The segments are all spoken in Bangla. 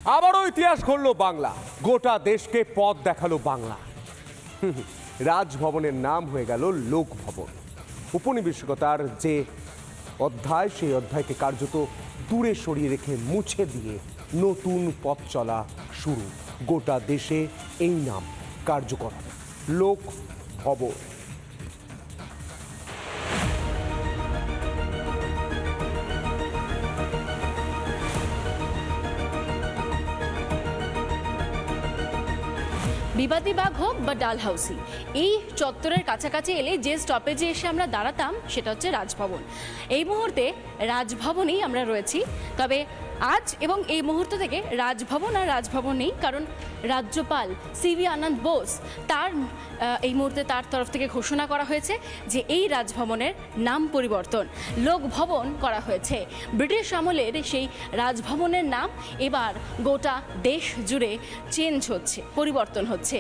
আবারও ইতিহাস গড়ল বাংলা, গোটা দেশকে পথ দেখালো বাংলা। রাজভবনের নাম হয়ে গেল লোকভবন। উপনিবেশিকতার যে অধ্যায়, সেই অধ্যায়কে কার্যত দূরে সরিয়ে রেখে মুছে দিয়ে নতুন পথ চলা শুরু। গোটা দেশে এই নাম কার্যকর, লোকভবন। বিবাদী বাগ হোক বা ডালহাউসি, এই চত্বরের কাছাকাছি এলে যে স্টপেজে এসে আমরা দাঁড়াতাম সেটা হচ্ছে রাজভবন। এই মুহূর্তে রাজভবনেই আমরা রয়েছি। তবে আজ এবং এই মুহূর্ত থেকে রাজভবন আর রাজভবন নেই, কারণ রাজ্যপাল সিভি আনন্দ বোস তার এই মুহূর্তে তার তরফ থেকে ঘোষণা করা হয়েছে যে এই রাজভবনের নাম পরিবর্তন, লোকভবন করা হয়েছে। ব্রিটিশ আমলের সেই রাজভবনের নাম এবার গোটা দেশ জুড়ে চেঞ্জ হচ্ছে, পরিবর্তন হচ্ছে।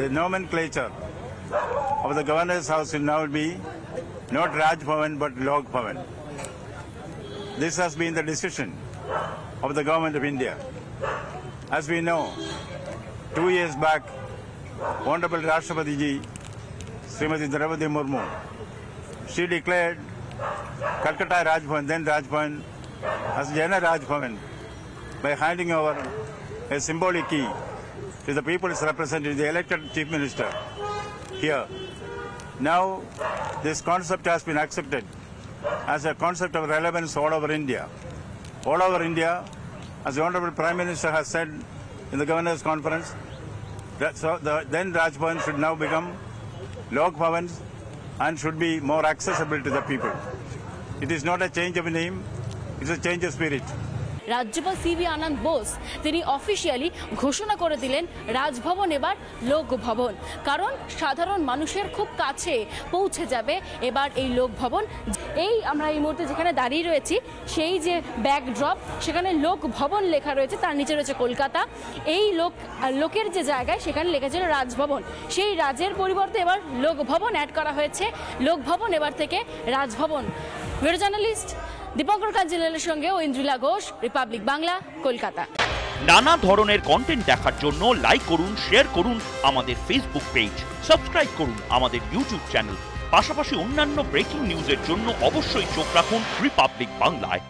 The nomenclature of the governor's house will now be not Raj Bhavan but Lok Bhavan. This has been the decision of the government of India. As we know, 2 years back, Honorable Rashtrapati Ji, Srimati Draupadi Murmu, she declared Calcutta Raj Bhavan, then Raj Bhavan, as Jana Raj Bhavan by handing over a symbolic key to the people's representative, the elected chief minister here. Now, this concept has been accepted as a concept of relevance all over India. All over India, as the Honorable Prime Minister has said in the Governor's Conference, that then Raj Bhavan should now become Lok Bhavan and should be more accessible to the people. It is not a change of name, it is a change of spirit. রাজ্যপাল সিভি আনন্দ বোস তিনি অফিসিয়ালি ঘোষণা করে দিলেন রাজভবন এবার লোকভবন, কারণ সাধারণ মানুষের খুব কাছে পৌঁছে যাবে এবার এই লোকভবন। এই আমরা এই মুহূর্তে যেখানে দাঁড়িয়ে রয়েছি সেই যে ব্যাকড্রপ, সেখানে লোকভবন লেখা রয়েছে, তার নিচে রয়েছে কলকাতা। এই লোকের যে জায়গায় সেখানে লেখা ছিল রাজভবন, সেই রাজের পরিবর্তে এবার লোকভবন অ্যাড করা হয়েছে। লোকভবন এবার থেকে রাজভবন। ভিডিও জার্নালিস্ট দীপঙ্কর কাঞ্জিলালের সঙ্গে ঐন্দ্রিলা ঘোষ, রিপাবলিক বাংলা, কলকাতা। নানা ধরনের কন্টেন্ট দেখার জন্য লাইক করুন, শেয়ার করুন আমাদের ফেসবুক পেজ, সাবস্ক্রাইব করুন আমাদের ইউটিউব চ্যানেল। পাশাপাশি অন্যান্য ব্রেকিং নিউজের জন্য অবশ্যই চোখ রাখুন রিপাবলিক বাংলায়।